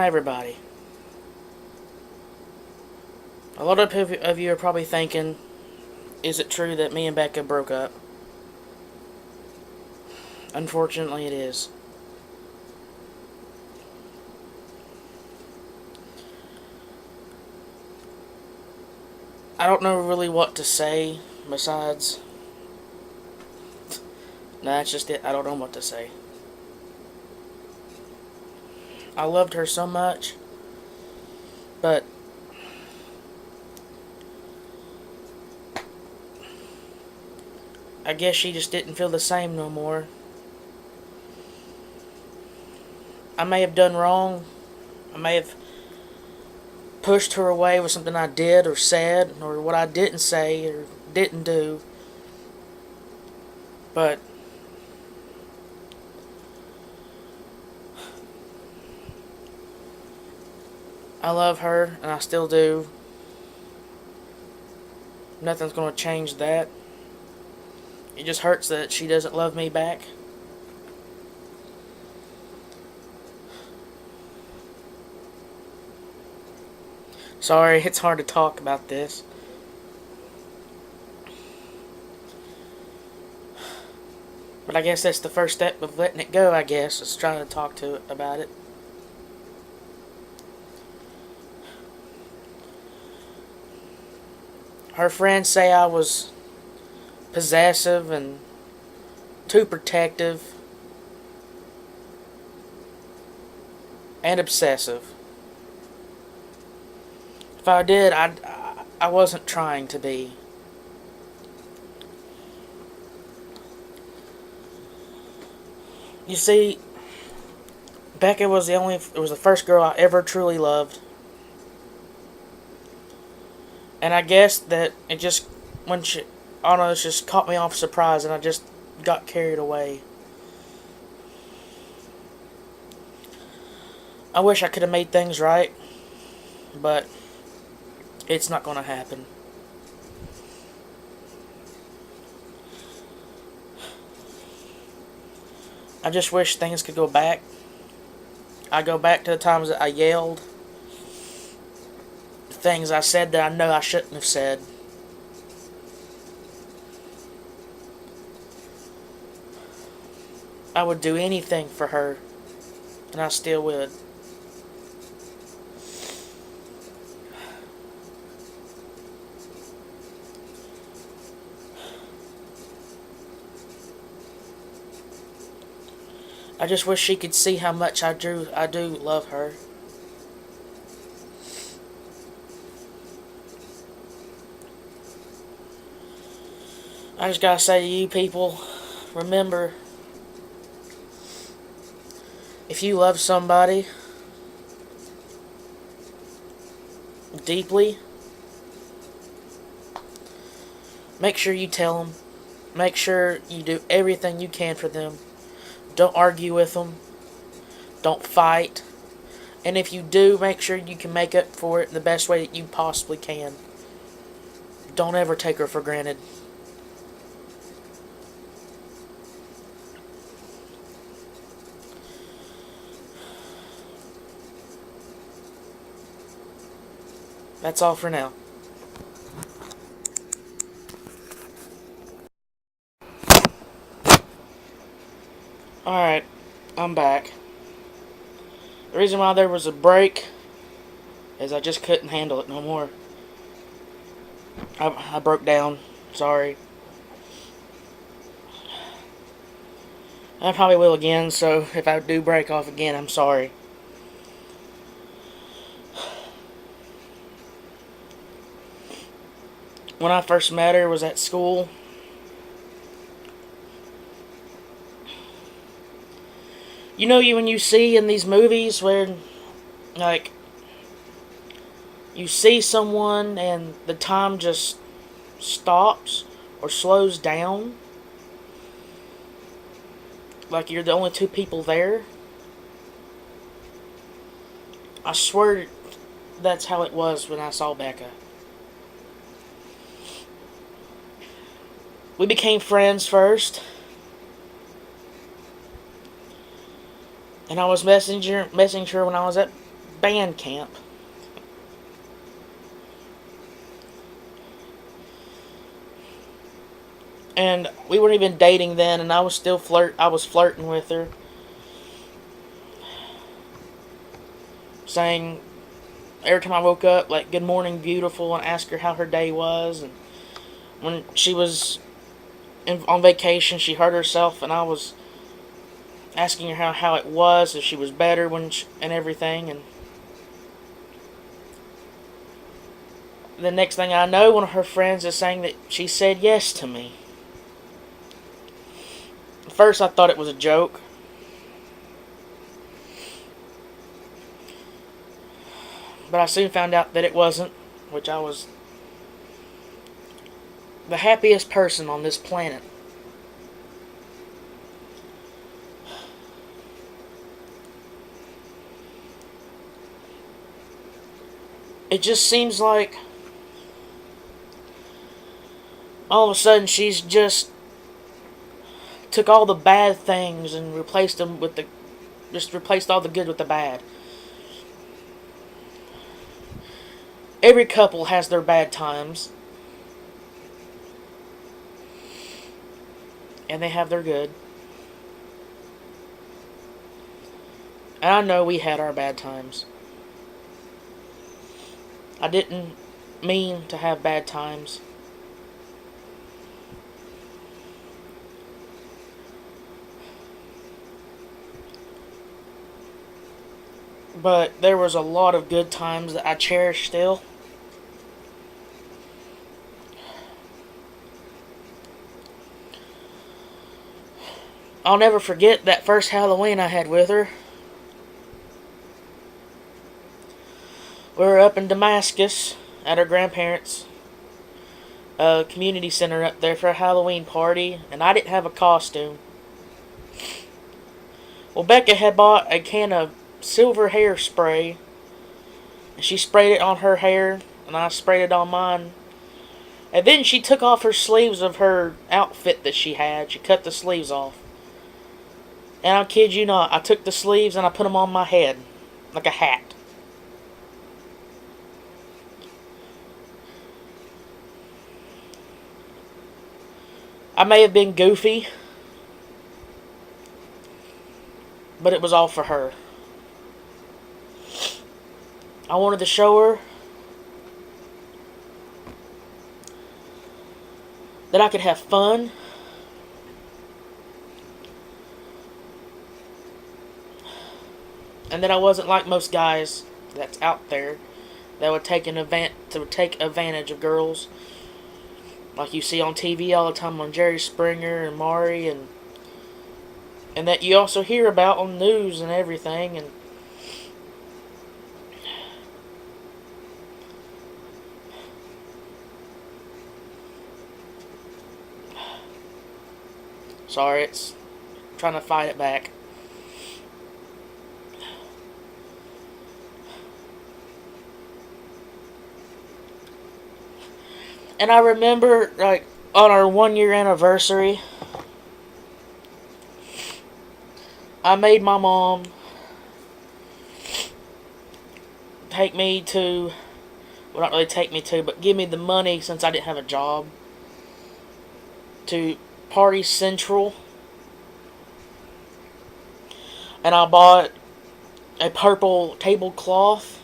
Hi, everybody. A lot of you are probably thinking, is it true that me and Becca broke up? Unfortunately, it is. I don't know really what to say besides. Nah, that's just it. I don't know what to say. I loved her so much, but I guess she just didn't feel the same no more. I may have done wrong. I may have pushed her away with something I did or said, or what I didn't say or didn't do. But I love her, and I still do. Nothing's going to change that. It just hurts that she doesn't love me back. Sorry, it's hard to talk about this. But I guess that's the first step of letting it go, I guess, is trying to talk to it about it. Her friends say I was possessive and too protective and obsessive. If I did, I wasn't trying to be. You see, Becca was the first girl I ever truly loved. And I guess that it just, I don't know, it just caught me off surprise and I just got carried away. I wish I could have made things right, but it's not going to happen. I just wish things could go back. I go back to the times that I yelled, things I said that I know I shouldn't have said. I would do anything for her, and I still would. I just wish she could see how much I do love her. I just gotta say to you people, remember, if you love somebody deeply, make sure you tell them. Make sure you do everything you can for them. Don't argue with them. Don't fight. And if you do, make sure you can make up for it in the best way that you possibly can. Don't ever take her for granted. That's all for now. Alright, I'm back. The reason why there was a break is I just couldn't handle it no more. I broke down. Sorry. I probably will again, so if I do break off again, I'm sorry. When I first met her was at school. You know, when you see in these movies where, like, you see someone and the time just stops or slows down, like you're the only two people there. I swear that's how it was when I saw Becca. We became friends first, and I was messaging her when I was at band camp. And we weren't even dating then, and I was flirting with her, saying every time I woke up, like, "Good morning, beautiful," and ask her how her day was. And when she was on vacation, she hurt herself, and I was asking her how it was, if she was better and everything. And the next thing I know, one of her friends is saying that she said yes to me. At first, I thought it was a joke. But I soon found out that it wasn't, which I was the happiest person on this planet. It just seems like all of a sudden she's just took all the bad things and replaced them with replaced all the good with the bad. Every couple has their bad times, and they have their good. And I know we had our bad times. I didn't mean to have bad times. But there was a lot of good times that I cherish still. I'll never forget that first Halloween I had with her. We were up in Damascus at her grandparents' community center up there for a Halloween party, and I didn't have a costume. Well, Becca had bought a can of silver hairspray, and she sprayed it on her hair, and I sprayed it on mine. And then she took off her sleeves of her outfit that she had. She cut the sleeves off. And I kid you not, I took the sleeves and I put them on my head, like a hat. I may have been goofy, but it was all for her. I wanted to show her that I could have fun, and that I wasn't like most guys that's out there that would take advantage of girls, like you see on TV all the time on Jerry Springer and Maury, and that you also hear about on the news and everything. And sorry, it's trying to fight it back. And I remember, like, on our 1 year anniversary, I made my mom take me to, well, not really take me to, but give me the money, since I didn't have a job, to Party Central. And I bought a purple tablecloth,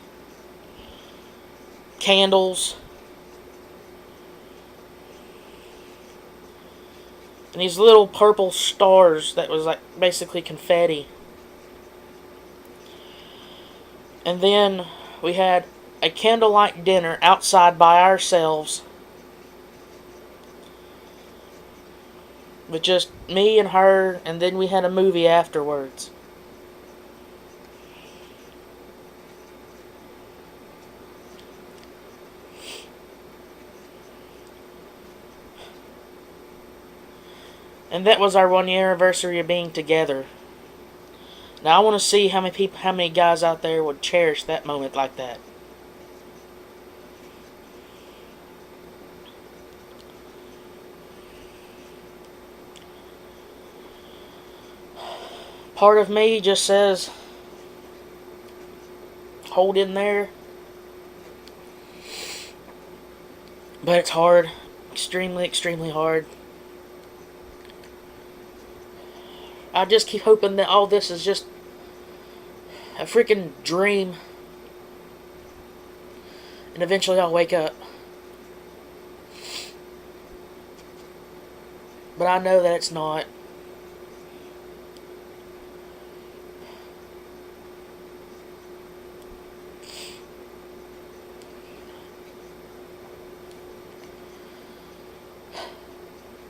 candles, and these little purple stars that was like basically confetti. And then we had a candlelight dinner outside by ourselves, with just me and her, and then we had a movie afterwards. And that was our 1 year anniversary of being together. Now I want to see how many guys out there would cherish that moment like that. Part of me just says, hold in there. But it's hard. Extremely, extremely hard. I just keep hoping that all this is just a freaking dream. And eventually I'll wake up. But I know that it's not.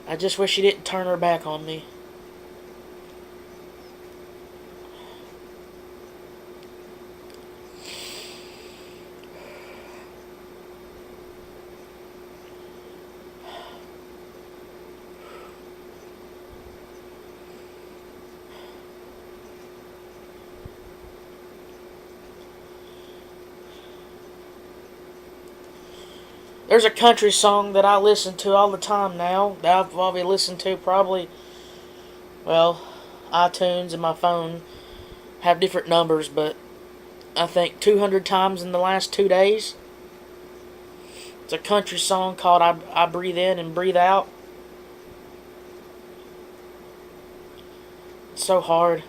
I just wish she didn't turn her back on me. There's a country song that I listen to all the time now that I've probably listened to well, iTunes and my phone have different numbers, but I think 200 times in the last 2 days. It's a country song called I Breathe In and Breathe Out. It's so hard.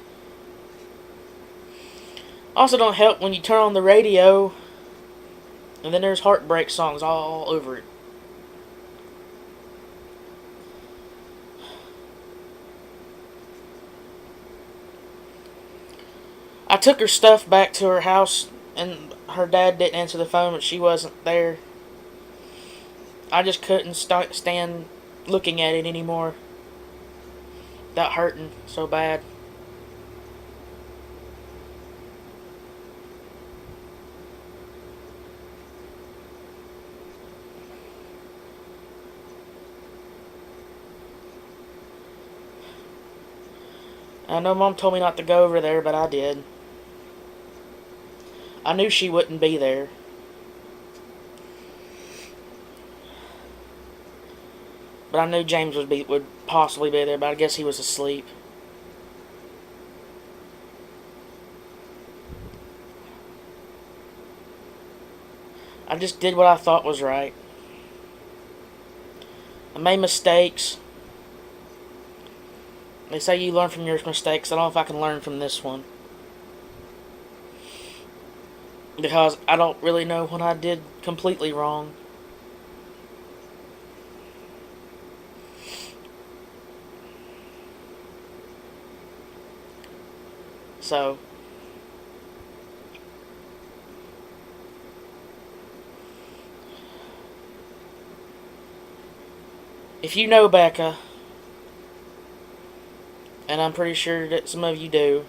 Also don't help when you turn on the radio and then there's heartbreak songs all over it. I took her stuff back to her house and her dad didn't answer the phone, but she wasn't there. I just couldn't stand looking at it anymore. That hurting so bad. I know Mom told me not to go over there, but I did. I knew she wouldn't be there. But I knew James would possibly be there, but I guess he was asleep. I just did what I thought was right. I made mistakes. They say you learn from your mistakes. I don't know if I can learn from this one. Because I don't really know what I did completely wrong. So, if you know Becca, and I'm pretty sure that some of you do,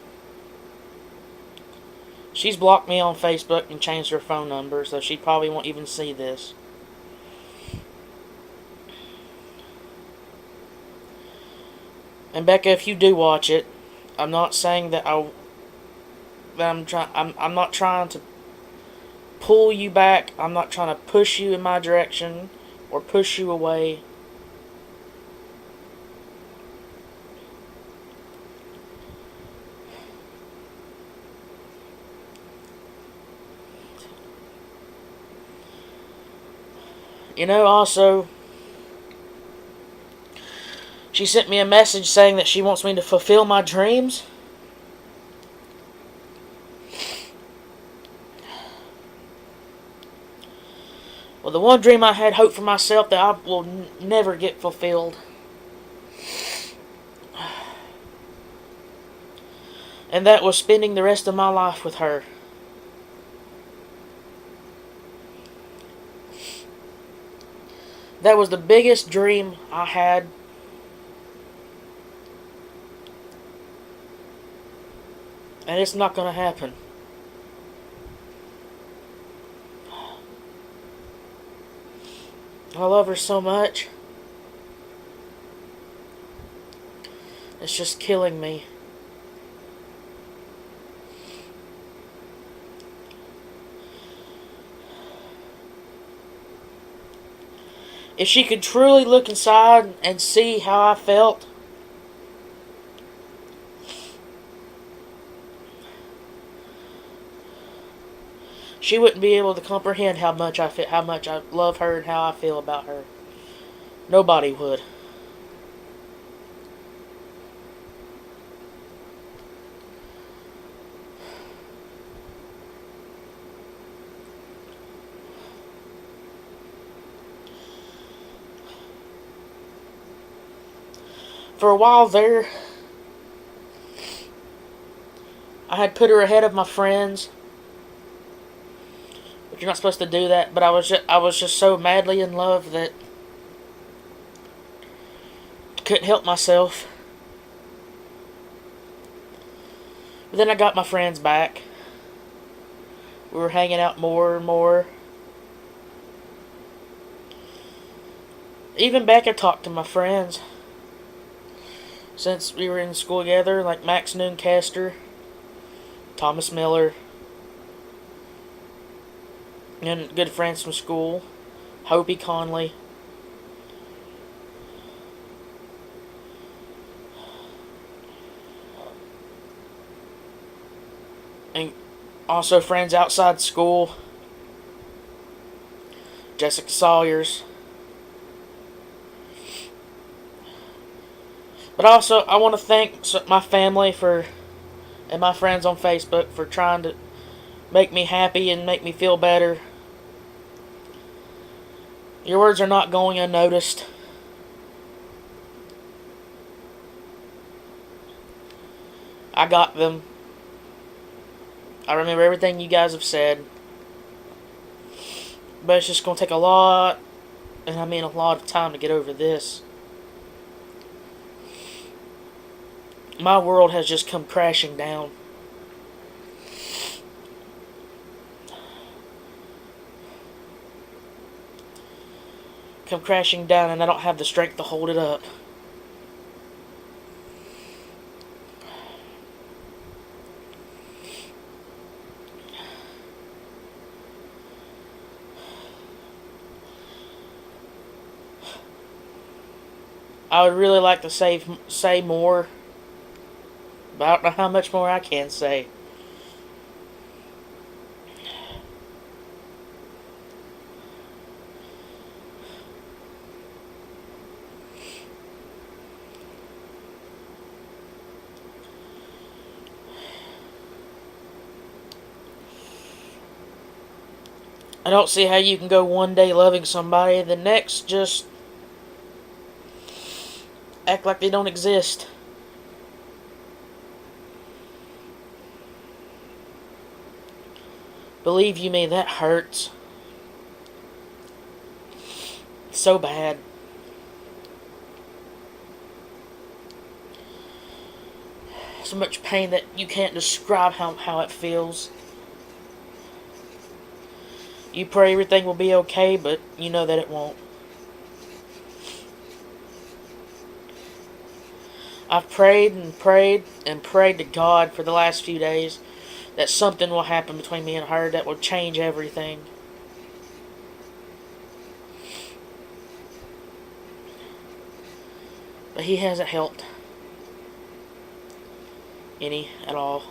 she's blocked me on Facebook and changed her phone number, so she probably won't even see this. And Becca, if you do watch it, I'm not saying that I'm not trying to pull you back. I'm not trying to push you in my direction or push you away. You know, also, she sent me a message saying that she wants me to fulfill my dreams. Well, the one dream I had hoped for myself that I will never get fulfilled. And that was spending the rest of my life with her. That was the biggest dream I had. And it's not going to happen. I love her so much. It's just killing me. If she could truly look inside and see how I felt, She wouldn't be able to comprehend how much I feel, how much I love her, and how I feel about her. Nobody would. For a while there, I had put her ahead of my friends, but you're not supposed to do that. But I was just so madly in love that I couldn't help myself. But then I got my friends back. We were hanging out more and more. Even Becca talked to my friends since we were in school together, like Max Nooncaster, Thomas Miller, and good friends from school, Hopi Conley. And also friends outside school, Jessica Sawyers. But also, I want to thank my family and my friends on Facebook for trying to make me happy and make me feel better. Your words are not going unnoticed. I got them. I remember everything you guys have said. But it's just going to take a lot, and I mean a lot of time to get over this. My world has just come crashing down. Come crashing down, and I don't have the strength to hold it up. I would really like to say more, but I don't know how much more I can say. I don't see how you can go one day loving somebody, the next just act like they don't exist. Believe you me, that hurts. So bad. So much pain that you can't describe how it feels. You pray everything will be okay, but you know that it won't. I've prayed and prayed and prayed to God for the last few days that something will happen between me and her that will change everything. But he hasn't helped any at all.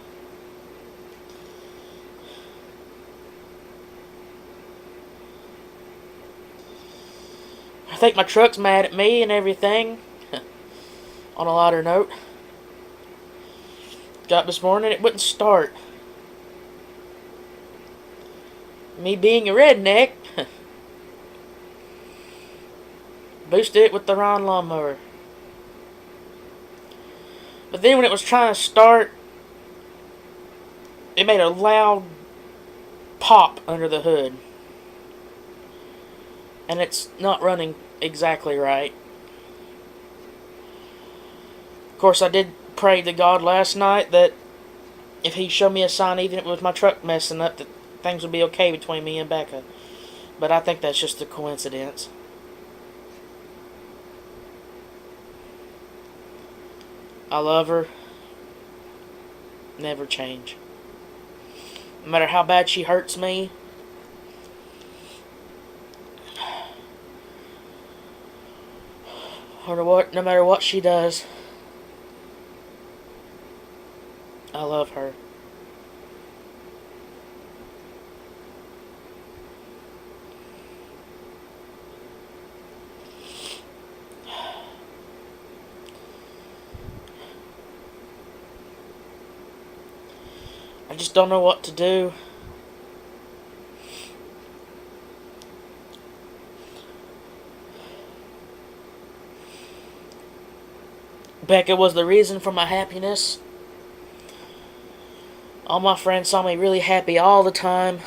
I think my truck's mad at me and everything. On a lighter note, got up this morning, it wouldn't start. Me being a redneck, boosted it with the Ryan lawnmower. But then when it was trying to start, it made a loud pop under the hood. And it's not running exactly right. Of course, I did pray to God last night that if He showed me a sign, even if it was my truck messing up, that things would be okay between me and Becca. But I think that's just a coincidence. I love her. Never change. No matter how bad she hurts me, or no matter what she does, I love her. I just don't know what to do. Becca was the reason for my happiness. All my friends saw me really happy all the time.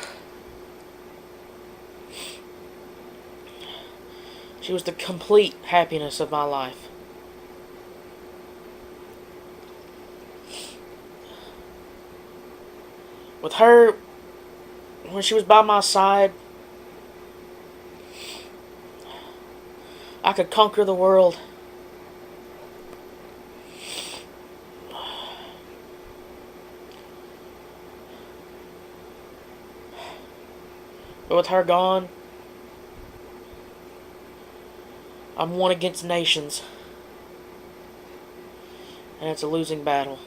She was the complete happiness of my life. With her, when she was by my side, I could conquer the world. But with her gone, I'm one against nations. And it's a losing battle.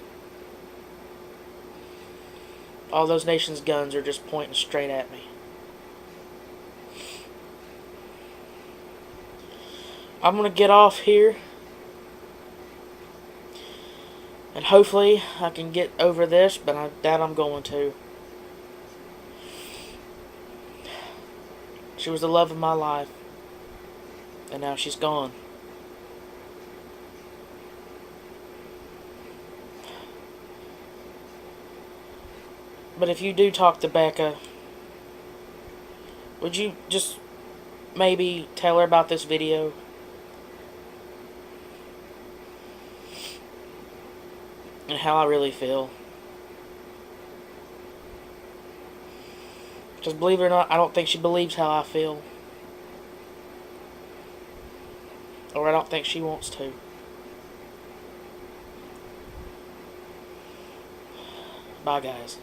All those nations' guns are just pointing straight at me. I'm going to get off here. And hopefully I can get over this, but I doubt I'm going to. She was the love of my life. And now she's gone. But if you do talk to Becca, would you just maybe tell her about this video? And how I really feel. Because believe it or not, I don't think she believes how I feel. Or I don't think she wants to. Bye, guys.